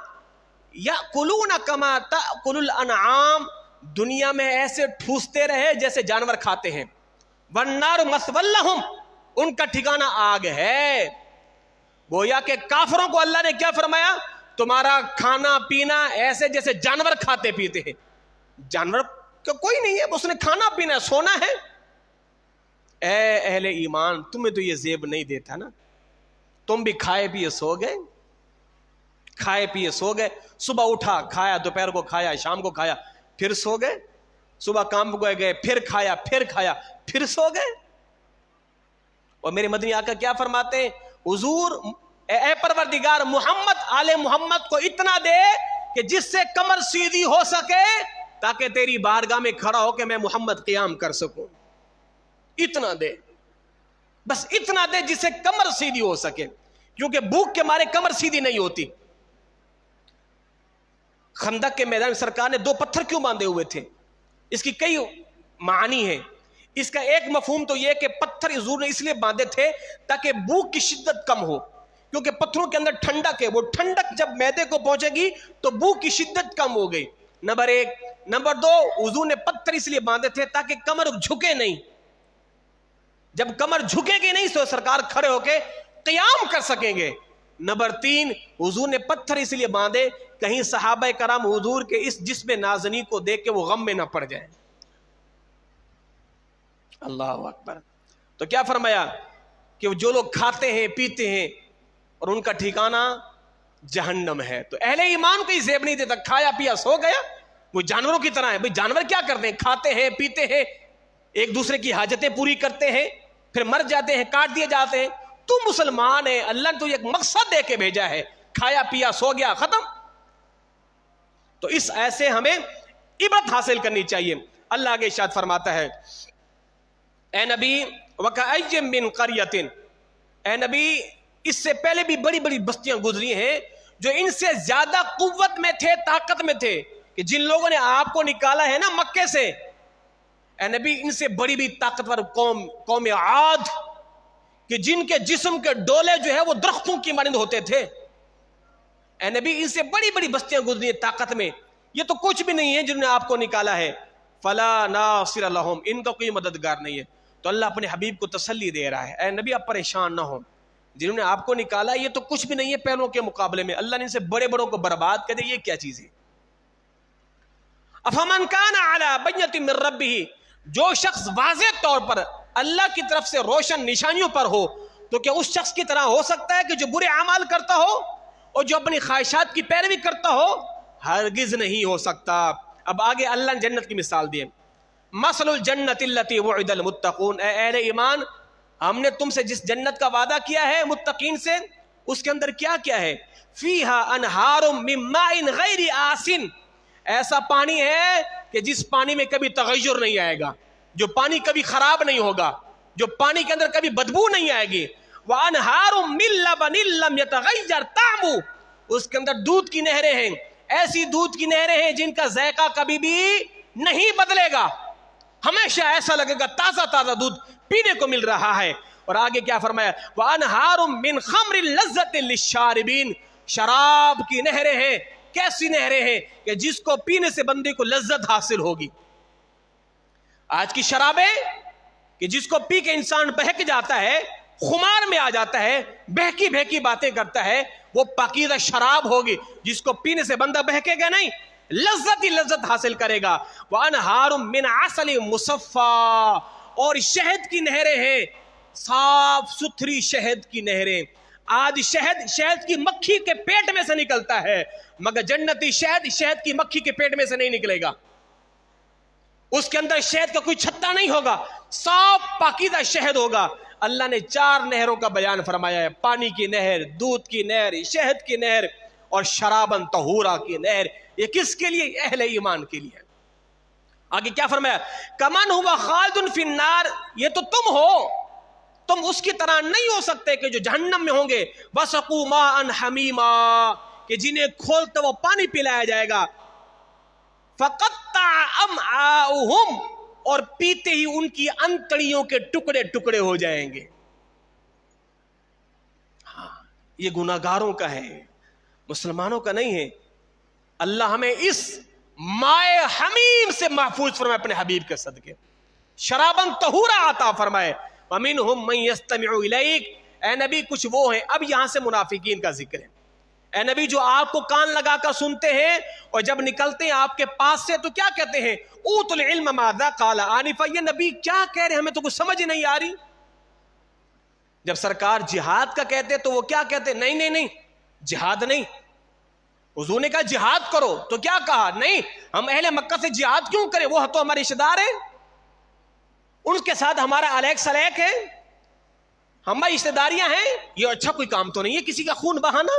یأکلون کما تأکل الانعام، دنیا میں ایسے ٹھوستے رہے جیسے جانور کھاتے ہیں. والنار مثوی لہم، ان کا ٹھکانہ آگ ہے. گویا کہ کافروں کو اللہ نے کیا فرمایا؟ تمہارا کھانا پینا ایسے جیسے جانور کھاتے پیتے ہیں. جانور کا کوئی نہیں ہے، اس نے کھانا پینا سونا ہے. اے اہل ایمان، تمہیں تو یہ زیب نہیں دیتا نا. تم بھی کھائے پیے سو گئے، کھائے پیے سو گئے. صبح اٹھا کھایا، دوپہر کو کھایا، شام کو کھایا، پھر سو گئے. صبح کام کو گئے، پھر کھایا، پھر سو گئے. اور میرے مدنی آقا کیا فرماتے ہیں؟ حضور اے پروردگار، محمد آل محمد کو اتنا دے کہ جس سے کمر سیدھی ہو سکے، تاکہ تیری بارگاہ میں کھڑا ہو کے میں محمد قیام کر سکوں. اتنا دے، بس اتنا دے جس سے کمر سیدھی ہو سکے، کیونکہ بھوک کے مارے کمر سیدھی نہیں ہوتی. خندق کے میدان میں سرکار نے 2 پتھر کیوں باندھے ہوئے تھے؟ اس کی کئی معنی ہیں. اس کا ایک مفہوم تو یہ کہ پتھر حضور نے اس لیے باندھے تھے تاکہ بھوک کی شدت کم ہو، کیونکہ پتھروں کے اندر ٹھنڈک ہے، وہ ٹھنڈک جب معدے کو پہنچے گی تو بھوک کی شدت کم ہو گئی. نمبر 1. نمبر 2، حضور نے پتھر اس لیے باندھے تھے تاکہ کمر جھکے نہیں. جب کمر جھکے گی نہیں تو سرکار کھڑے ہو کے قیام کر سکیں گے. نمبر 3، حضور نے پتھر اس لیے باندھے کہیں صحابہ کرام حضور کے اس جسم نازنی کو دیکھ کے وہ غم میں نہ پڑ جائیں. اللہ اکبر. تو کیا فرمایا کہ جو لوگ کھاتے ہیں پیتے ہیں اور ان کا ٹھکانہ جہنم ہے. تو اہل ایمان کو یہ زیب نہیں دیتا، کھایا پیا سو گیا، وہ جانوروں کی طرح ہے. بھئی جانور کیا کرتے ہیں؟ کھاتے ہیں پیتے ہیں، ایک دوسرے کی حاجتیں پوری کرتے ہیں، پھر مر جاتے ہیں، کاٹ دیے جاتے ہیں. تو مسلمان ہے، اللہ نے تو ایک مقصد دے کے بھیجا ہے، کھایا پیا سو گیا ختم. تو اس ایسے ہمیں عبرت حاصل کرنی چاہیے. اللہ آگے ارشاد فرماتا ہے، اے نبی وَكَأَيٍّ مِّن قَرْيَةٍ، اے نبی اس سے پہلے بھی بڑی بڑی بستیاں گزری ہیں جو ان سے زیادہ قوت میں تھے، طاقت میں تھے، کہ جن لوگوں نے آپ کو نکالا ہے نا مکے سے. اے نبی ان سے بڑی بھی طاقتور قوم عاد، کہ جن کے جسم کے ڈولے جو ہے وہ درختوں کی مانند ہوتے تھے. اے نبی ان سے بڑی بڑی بستیاں گزری ہیں طاقت میں، یہ تو کچھ بھی نہیں ہے جنہوں نے آپ کو نکالا ہے. فَلَا نَاصِرَ لَهُمْ، ان کا کوئی مددگار نہیں ہے. تو اللہ اپنے حبیب کو تسلی دے رہا ہے، اے نبی آپ پریشان نہ ہو، جنہوں نے آپ کو نکالا یہ تو کچھ بھی نہیں ہے پہلوں کے مقابلے میں. اللہ نے ان سے بڑے بڑوں کو برباد کر دیا، یہ کیا چیز ہے؟ أَفَمَنْ كَانَ عَلَى بَيِّنَةٍ مِّن رَبِّهِ، جو شخص واضح طور پر اللہ کی طرف سے روشن نشانیوں پر ہو، تو کیا اس شخص کی طرح ہو سکتا ہے کہ جو برے اعمال کرتا ہو اور جو اپنی خواہشات کی پیروی کرتا ہو؟ ہرگز نہیں ہو سکتا. اب آگے اللہ نے جنت کی مثال دی، مثل الجنت التی وعد المتقون. اے اہل ایمان، ہم نے تم سے جس جنت کا وعدہ کیا ہے متقین سے، اس کے اندر کیا کیا ہے؟ فیہا انہار من ماء غیر آسن، ایسا پانی ہے کہ جس پانی میں کبھی تغیر نہیں آئے گا، جو پانی کبھی خراب نہیں ہوگا، جو پانی کے اندر کبھی بدبو نہیں آئے گی. وَأَنْهَارٌ مِّن لَبَنٍ لَمْ يَتَغَيَّرْ طَعْمُهُ، اس کے اندر دودھ کی نہریں ہیں، ایسی دودھ کی نہریں ہیں جن کا ذائقہ کبھی بھی نہیں بدلے گا، ہمیشہ ایسا لگے گا تازہ تازہ دودھ پینے کو مل رہا ہے. اور آگے کیا فرمایا؟ وَأَنْهَارٌ مِّن خَمْرٍ لَذَّةٍ لِلشَّارِبِينَ، شراب کی نہریں ہیں. کیسی نہریں ہیں؟ کہ جس کو پینے سے بندے کو لذت حاصل ہوگی. آج کی شرابیں کہ جس کو پی کے انسان بہک جاتا ہے، خمار میں آ جاتا ہے، بہکی بہکی باتیں کرتا ہے، وہ پاکیزہ شراب ہوگی جس کو پینے سے بندہ بہکے گا نہیں، لذت ہی لذت حاصل کرے گا. وَأَنْهَارٌ مِّنْ عَسَلٍ مُصَفَّى، اور شہد کی نہریں ہیں، صاف ستھری شہد کی نہریں. آج شہد کی مکھی کے پیٹ میں سے نکلتا ہے، مگر جنتی شہد کی مکھی کے پیٹ میں سے نہیں نکلے گا. اس کے اندر شہد کا کوئی چھتا نہیں ہوگا، صاف پاکیزہ شہد ہوگا. اللہ نے 4 نہروں کا بیان فرمایا ہے، پانی کی نہر، دودھ کی نہر، شہد کی نہر اور شرابن طہورا کی نہر. یہ کس کے لیے؟ اہل ایمان کے لیے. آگے کیا فرمایا؟ کمن ہوا خالدن فی النار، یہ تو تم ہو، تم اس کی طرح نہیں ہو سکتے کہ جو جہنم میں ہوں گے. وسقوا ماء حمیما، کہ جنہیں کھولتے وہ پانی پلایا جائے گا. فقطع امعاؤہم، اور پیتے ہی ان کی انتڑیوں کے ٹکڑے ٹکڑے ہو جائیں گے. ہاں، یہ گناہگاروں کا ہے، مسلمانوں کا نہیں ہے. اللہ ہمیں اس مائے حمیم سے محفوظ فرمائے اپنے حبیب کے صدقے. شرابن طہورا عطا فرمائے. ومنہم من یستمع الیک، اے نبی کچھ وہ ہیں، اب یہاں سے منافقین کا ذکر ہے. اے نبی جو آپ کو کان لگا کر سنتے ہیں اور جب نکلتے ہیں آپ کے پاس سے تو کیا کہتے ہیں؟ اوت العلم ماذا قال آنفا، یہ نبی کیا کہہ رہے ہیں ہمیں تو کچھ سمجھ نہیں آ رہی. جب سرکار جہاد کا کہتے تو وہ کیا کہتے؟ نہیں نہیں نہیں، جہاد نہیں. حضور نے کہا جہاد کرو تو کیا کہا؟ نہیں، ہم اہل مکہ سے جہاد کیوں کریں، وہ تو ہمارے رشتہ دار ہیں، ان کے ساتھ ہمارا الیک سلیک ہے، ہماری رشتہ داریاں ہیں، یہ اچھا کوئی کام تو نہیں ہے کسی کا خون بہانا.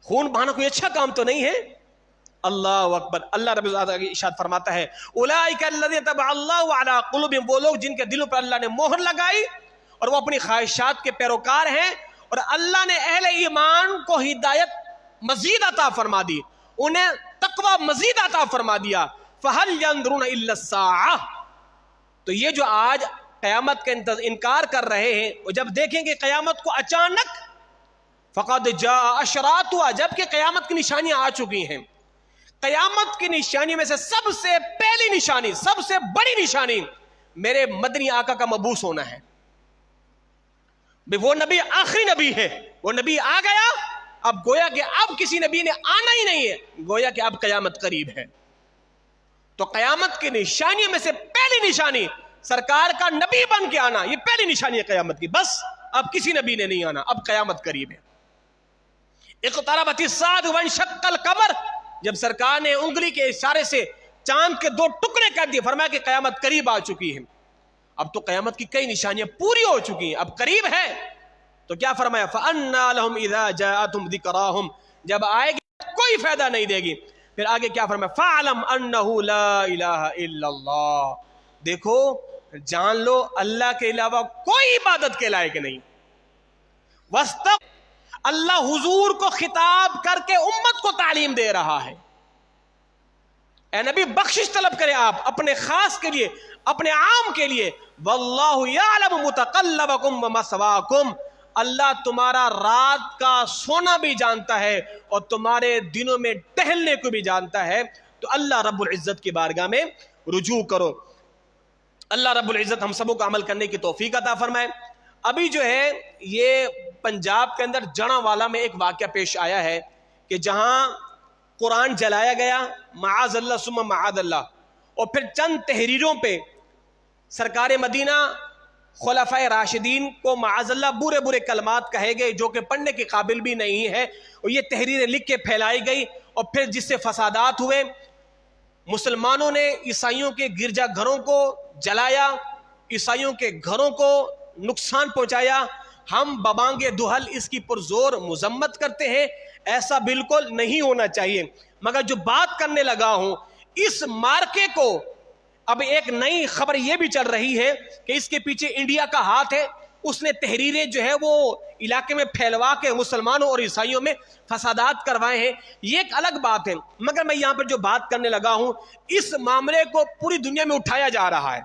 خون بہانا کوئی اچھا کام تو نہیں ہے. اللہ اکبر. اللہ رب العزت ارشاد فرماتا ہے اولئک الذین طبع اللہ علی قلوبہم، وہ لوگ جن کے دلوں پر اللہ نے مہر لگائی اور وہ اپنی خواہشات کے پیروکار ہیں، اور اللہ نے اہل ایمان کو ہدایت مزید عطا فرما دی، انہیں تقوی مزید عطا فرما دیا. فہل ینظرون الا الساعہ، تو یہ جو آج قیامت کا انکار کر رہے ہیں، وہ جب دیکھیں گے قیامت کو اچانک، فقد جاء اشراطها، جبکہ قیامت کی نشانیاں آ چکی ہیں. قیامت کی نشانی میں سے سب سے پہلی نشانی، سب سے بڑی نشانی میرے مدنی آقا کا مبعوث ہونا ہے. وہ نبی آخری نبی ہے، وہ نبی آ گیا، اب گویا کہ اب کسی نبی نے آنا ہی نہیں ہے، گویا کہ اب قیامت قریب ہے. تو قیامت کی نشانی میں سے پہلی نشانی سرکار کا نبی بن کے آنا، یہ پہلی نشانی ہے قیامت کی. بس اب کسی نبی نے نہیں آنا، اب قیامت قریب ہے. اقتربت الساعۃ وانشق القمر، جب سرکار نے انگلی کے اشارے سے چاند کے 2 ٹکڑے کر دیے، فرمایا کہ قیامت قریب آ چکی ہے. اب تو قیامت کی کئی نشانیاں پوری ہو چکی ہیں، اب قریب ہے. تو کیا فرمایا؟ فَأَنَّا لَهُمْ إِذَا جَاءَتْهُمْ ذِكْرَاهُمْ، جب آئے گی کوئی فائدہ نہیں دے گی. پھر آگے کیا فرمایا؟ فَعْلَمْ أَنَّهُ لَا إِلَهَ إِلَّا اللَّهُ، دیکھو جان لو اللہ کے علاوہ کوئی عبادت کے لائق نہیں. وَاسْتَغْفِرْ، اللہ حضور کو خطاب کر کے امت کو تعلیم دے رہا ہے. اے نبی بخشش طلب کرے آپ اپنے خاص کے لیے، اپنے عام کے لیے. واللہ یعلم متقلبکم ومثواکم، اللہ تمہارا رات کا سونا بھی جانتا ہے اور تمہارے دنوں میں ٹہلنے کو بھی جانتا ہے. تو اللہ رب العزت کی بارگاہ میں رجوع کرو. اللہ رب العزت ہم سبوں کو عمل کرنے کی توفیق عطا فرمائے. ابھی جو ہے یہ پنجاب کے اندر جڑاں والا میں ایک واقعہ پیش آیا ہے کہ جہاں قرآن جلایا گیا، معاذ اللہ ثم معاذ اللہ، اور پھر چند تحریروں پہ سرکار مدینہ خلفائے راشدین کو معاذ اللہ برے برے کلمات کہے گئے جو کہ پڑھنے کے قابل بھی نہیں ہے، اور یہ تحریریں لکھ کے پھیلائی گئی، اور پھر جس سے فسادات ہوئے. مسلمانوں نے عیسائیوں کے گرجا گھروں کو جلایا، عیسائیوں کے گھروں کو نقصان پہنچایا. ہم ببانگ دہل اس کی پرزور مذمت کرتے ہیں، ایسا بالکل نہیں ہونا چاہیے. مگر جو بات کرنے لگا ہوں، اس مارکے کو اب ایک نئی خبر یہ بھی چل رہی ہے کہ اس کے پیچھے انڈیا کا ہاتھ ہے. اس نے تحریریں جو ہے وہ علاقے میں پھیلوا کے مسلمانوں اور عیسائیوں میں فسادات کروائے ہیں. یہ ایک الگ بات ہے، مگر میں یہاں پر جو بات کرنے لگا ہوں، اس معاملے کو پوری دنیا میں اٹھایا جا رہا ہے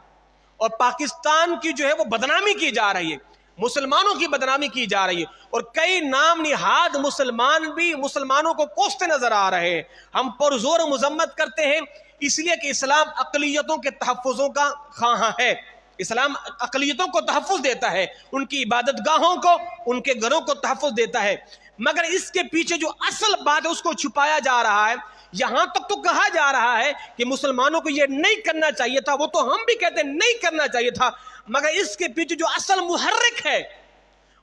اور پاکستان کی جو ہے وہ بدنامی کی جا رہی ہے، مسلمانوں کی بدنامی کی جا رہی ہے، اور کئی نام نہاد مسلمان بھی مسلمانوں کو کوستے نظر آ رہے ہیں. ہم پرزور مذمت کرتے ہیں اس لیے کہ اسلام اقلیتوں کے تحفظوں کا خواہاں ہے. اسلام اقلیتوں کو تحفظ دیتا ہے، ان کی عبادت گاہوں کو، ان کے گھروں کو تحفظ دیتا ہے. مگر اس کے پیچھے جو اصل بات ہے اس کو چھپایا جا رہا ہے. یہاں تک تو کہا جا رہا ہے کہ مسلمانوں کو یہ نہیں کرنا چاہیے تھا، وہ تو ہم بھی کہتے ہیں نہیں کرنا چاہیے تھا، مگر اس کے پیچھے جو اصل محرک ہے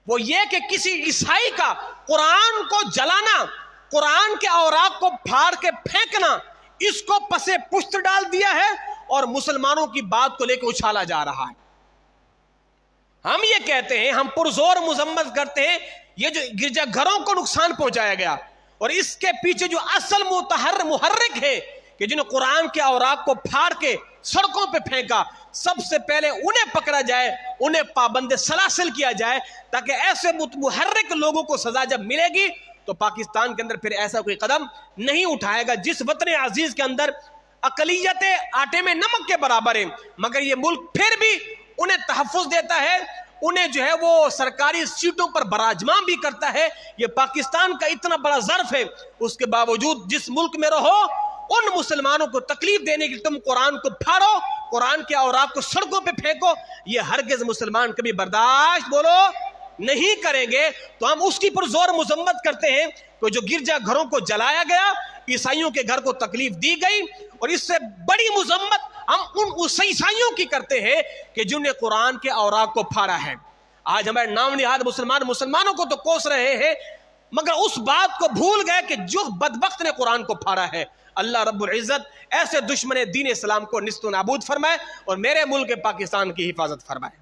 وہ یہ کہ کسی عیسائی کا قرآن کو جلانا، قرآن کے اوراق کو پھاڑ کے پھینکنا، اس کو پسے پشت ڈال دیا ہے اور مسلمانوں کی بات کو لے کے اچھالا جا رہا ہے. ہم یہ کہتے ہیں, ہم پرزور مذمت کرتے ہیں یہ جو گرجا گھروں کو نقصان پہنچایا گیا, اور اس کے پیچھے جو اصل محرک ہے کہ جنہوں قرآن کے اوراق کو پھاڑ کے سڑکوں پہ پھینکا, سب سے پہلے انہیں پکڑا جائے, انہیں پابند سلاسل کیا جائے, تاکہ ایسے محرک لوگوں کو سزا جب ملے گی تو پاکستان کے اندر پھر ایسا کوئی قدم نہیں اٹھائے گا. جس وطن عزیز کے اندر اقلیت آٹے میں نمک کے برابر ہے, مگر یہ ملک پھر بھی انہیں تحفظ دیتا ہے, انہیں جو ہے وہ سرکاری سیٹوں پر براجمان بھی کرتا ہے. یہ پاکستان کا اتنا بڑا ظرف ہے, اس کے باوجود جس ملک میں رہو ان مسلمانوں کو تکلیف دینے کی تم قرآن کو پھاڑو, قرآن کے اوراق کو سڑکوں پہ پھینکو, یہ ہرگز مسلمان کبھی برداشت بولو نہیں کریں گے. تو ہم اس کی پرزور مذمت کرتے ہیں کہ جو گرجا گھروں کو جلایا گیا, عیسائیوں کے گھر کو تکلیف دی گئی, اور اس سے بڑی مذمت ہم ان عیسائیوں کی کرتے ہیں کہ جنہوں نے قرآن کے اوراق کو پھاڑا ہے. آج ہمارے نام نہاد مسلمانوں کو تو کوس رہے ہیں, مگر اس بات کو بھول گئے کہ جو بدبخت نے قرآن کو پھاڑا ہے. اللہ رب العزت ایسے دشمن دین اسلام کو نیست و نابود فرمائے اور میرے ملک پاکستان کی حفاظت فرمائے.